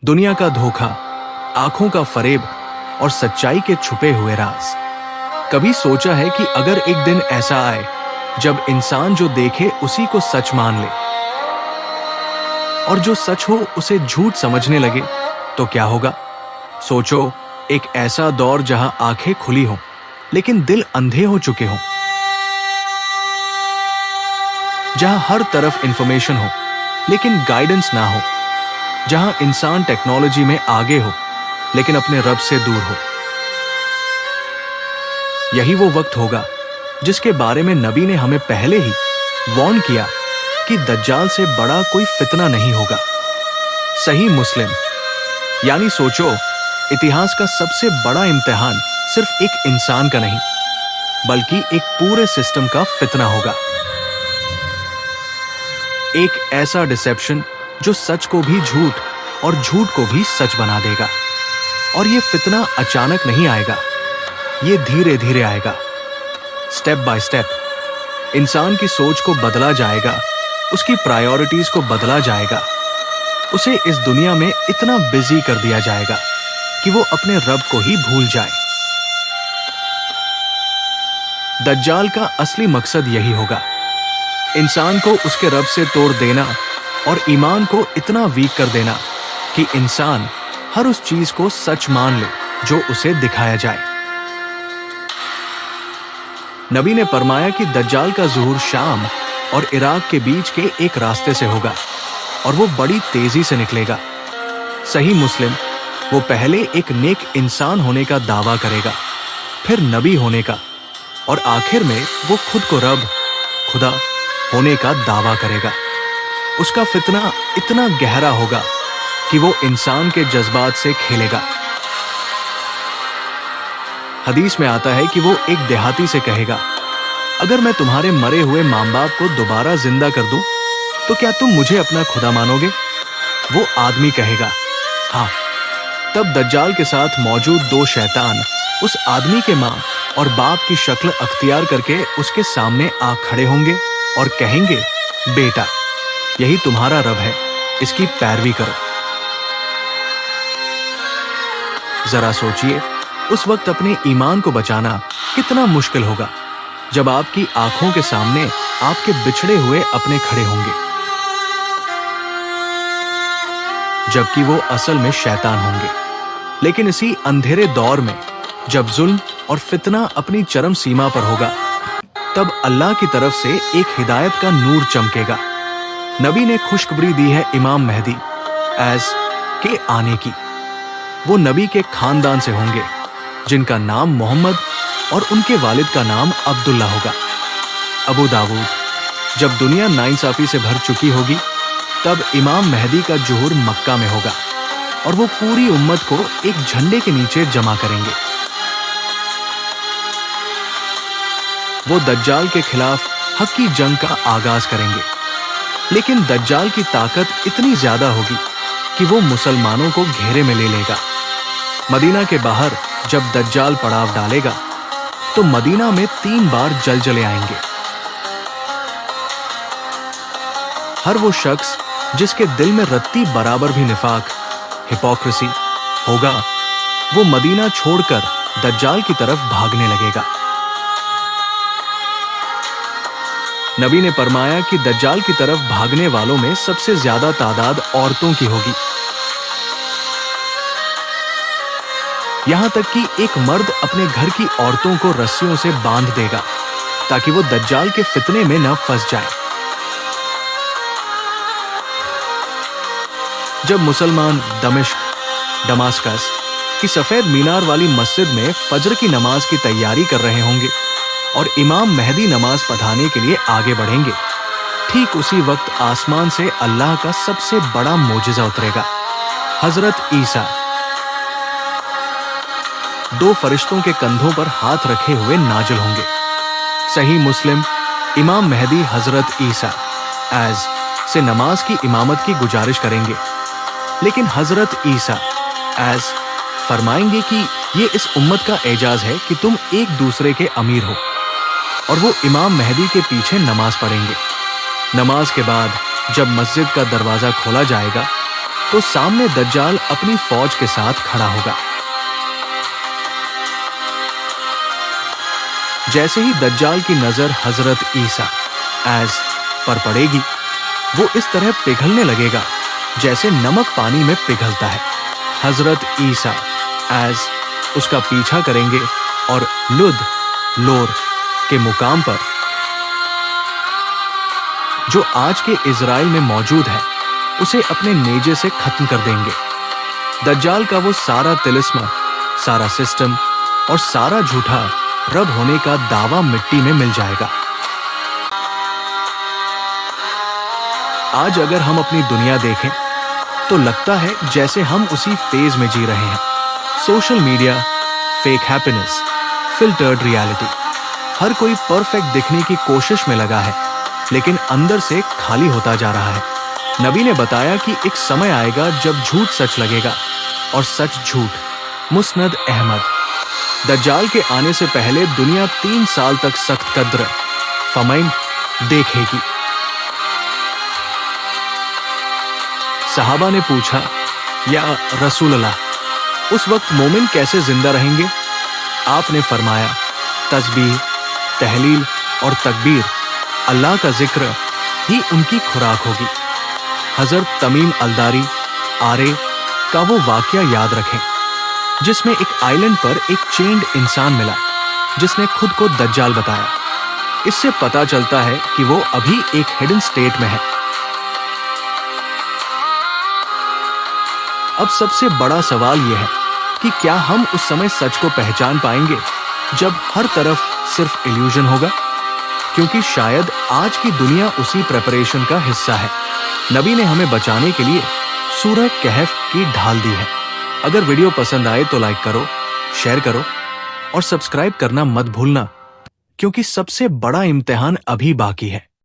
दुनिया का धोखा, आंखों का फरेब और सच्चाई के छुपे हुए राज। कभी सोचा है कि अगर एक दिन ऐसा आए जब इंसान जो देखे उसी को सच मान ले और जो सच हो उसे झूठ समझने लगे तो क्या होगा? सोचो, एक ऐसा दौर जहां आंखें खुली हों लेकिन दिल अंधे हो चुके हों, जहां हर तरफ इंफॉर्मेशन हो लेकिन गाइडेंस ना हो, जहां इंसान टेक्नोलॉजी में आगे हो लेकिन अपने रब से दूर हो। यही वो वक्त होगा जिसके बारे में नबी ने हमें पहले ही वार्न किया कि दज्जाल से बड़ा कोई फितना नहीं होगा। सही मुस्लिम। यानी सोचो, इतिहास का सबसे बड़ा इम्तिहान सिर्फ एक इंसान का नहीं बल्कि एक पूरे सिस्टम का फितना होगा। एक ऐसा डिसेप्शन जो सच को भी झूठ और झूठ को भी सच बना देगा। और ये फितना अचानक नहीं आएगा, ये धीरे धीरे आएगा, स्टेप बाय स्टेप। इंसान की सोच को बदला जाएगा, उसकी प्रायोरिटीज को बदला जाएगा, उसे इस दुनिया में इतना बिजी कर दिया जाएगा कि वो अपने रब को ही भूल जाए। दज्जाल का असली मकसद यही होगा, इंसान को उसके रब से तोड़ देना और ईमान को इतना वीक कर देना कि इंसान हर उस चीज को सच मान ले जो उसे दिखाया जाए। नबी ने फरमाया कि दज्जाल का ज़ुहूर शाम और इराक के बीच के एक रास्ते से होगा और वो बड़ी तेजी से निकलेगा। सही मुस्लिम। वो पहले एक नेक इंसान होने का दावा करेगा, फिर नबी होने का, और आखिर में वो खुद को रब, खुदा होने का दावा करेगा। उसका फितना इतना गहरा होगा कि वो इंसान के जज्बात से खेलेगा। हदीस में आता है कि वो एक देहाती से कहेगा, अगर मैं तुम्हारे मरे हुए मां बाप को दोबारा जिंदा कर दूं तो क्या तुम मुझे अपना खुदा मानोगे? वो आदमी कहेगा, हाँ। तब दज्जाल के साथ मौजूद दो शैतान उस आदमी के मां और बाप की शक्ल अख्तियार करके उसके सामने आ खड़े होंगे और कहेंगे, बेटा, यही तुम्हारा रब है, इसकी पैरवी करो। जरा सोचिए, उस वक्त अपने ईमान को बचाना कितना मुश्किल होगा जब आपकी आंखों के सामने आपके बिछड़े हुए अपने खड़े होंगे, जबकि वो असल में शैतान होंगे। लेकिन इसी अंधेरे दौर में जब जुल्म और फितना अपनी चरम सीमा पर होगा, तब अल्लाह की तरफ से एक हिदायत का नूर चमकेगा। नबी ने खुशखबरी दी है इमाम मेहदी एज के आने की। वो नबी के खानदान से होंगे जिनका नाम मोहम्मद और उनके वालिद का नाम अब्दुल्ला होगा। अबू दाऊद। जब दुनिया नाइंसाफी से भर चुकी होगी, तब इमाम मेहदी का ज़ुहूर मक्का में होगा और वो पूरी उम्मत को एक झंडे के नीचे जमा करेंगे। वो दज्जाल के खिलाफ हक की जंग का आगाज करेंगे, लेकिन दज्जाल की ताकत इतनी ज्यादा होगी कि वो मुसलमानों को घेरे में ले लेगा। मदीना के बाहर जब दज्जाल पड़ाव डालेगा तो मदीना में 3 बार जलजले आएंगे। हर वो शख्स जिसके दिल में रत्ती बराबर भी निफाक, हिपोक्रेसी होगा, वो मदीना छोड़कर दज्जाल की तरफ भागने लगेगा। नबी ने फरमाया कि दज्जाल की तरफ भागने वालों में सबसे ज्यादा तादाद औरतों की होगी। यहां तक कि एक मर्द अपने घर की औरतों को रस्सियों से बांध देगा ताकि वो दज्जाल के फितने में न फंस जाए। जब मुसलमान दमास्कस की सफेद मीनार वाली मस्जिद में फजर की नमाज की तैयारी कर रहे होंगे और इमाम मेहदी नमाज पढ़ाने के लिए आगे बढ़ेंगे, ठीक उसी वक्त आसमान से अल्लाह का सबसे बड़ा मोजिज़ा उतरेगा। हजरत ईसा 2 फरिश्तों के कंधों पर हाथ रखे हुए नाजिल होंगे। सही मुस्लिम। इमाम मेहदी हजरत ईसा एज से नमाज की इमामत की गुजारिश करेंगे, लेकिन हजरत ईसा एज फरमाएंगे कि ये इस उम्मत का एजाज है कि तुम एक दूसरे के अमीर हो, और वो इमाम मेहदी के पीछे नमाज पढ़ेंगे। नमाज के बाद जब मस्जिद का दरवाजा खोला जाएगा तो सामने दज्जाल अपनी फौज के साथ खड़ा होगा। जैसे ही दज्जाल की नजर हजरत ईसा एज पर पड़ेगी, वो इस तरह पिघलने लगेगा जैसे नमक पानी में पिघलता है। हजरत ईसा एज उसका पीछा करेंगे और लुद लोर के मुकाम पर, जो आज के इजराइल में मौजूद है, उसे अपने नेजे से खत्म कर देंगे। दज्जाल का वो सारा तिलिस्म, सारा सिस्टम और सारा झूठा रब होने का दावा मिट्टी में मिल जाएगा। आज अगर हम अपनी दुनिया देखें तो लगता है जैसे हम उसी फेज में जी रहे हैं। Social media, fake happiness, filtered reality. हर कोई परफेक्ट दिखने की कोशिश में लगा है, लेकिन अंदर से खाली होता जा रहा है। नबी ने बताया कि एक समय आएगा जब झूठ सच लगेगा और सच झूठ। मुस्नद अहमद। दज्जाल के आने से पहले दुनिया 3 साल तक सख्त कद्र फमैन देखेगी। सहाबा ने पूछा, या रसूल अल्लाह, उस वक्त मोमिन कैसे जिंदा रहेंगे? आपने फरमाया, तस्बीह, तहलील और तकबीर, अल्लाह का जिक्र ही उनकी खुराक होगी। हजरत तमीम अलदारी आरे का वो वाकया याद रखें, जिसमें एक आइलैंड पर एक चेन्ड इंसान मिला जिसने खुद को दज्जाल बताया। इससे पता चलता है कि वो अभी एक हिडन स्टेट में है। अब सबसे बड़ा सवाल यह है कि क्या हम उस समय सच को पहचान पाएंगे जब हर तरफ सिर्फ इल्यूजन होगा? क्योंकि शायद आज की दुनिया उसी प्रेपरेशन का हिस्सा है। नबी ने हमें बचाने के लिए सूरह कहफ की ढाल दी है। अगर वीडियो पसंद आए तो लाइक करो, शेयर करो और सब्सक्राइब करना मत भूलना, क्योंकि सबसे बड़ा इम्तिहान अभी बाकी है।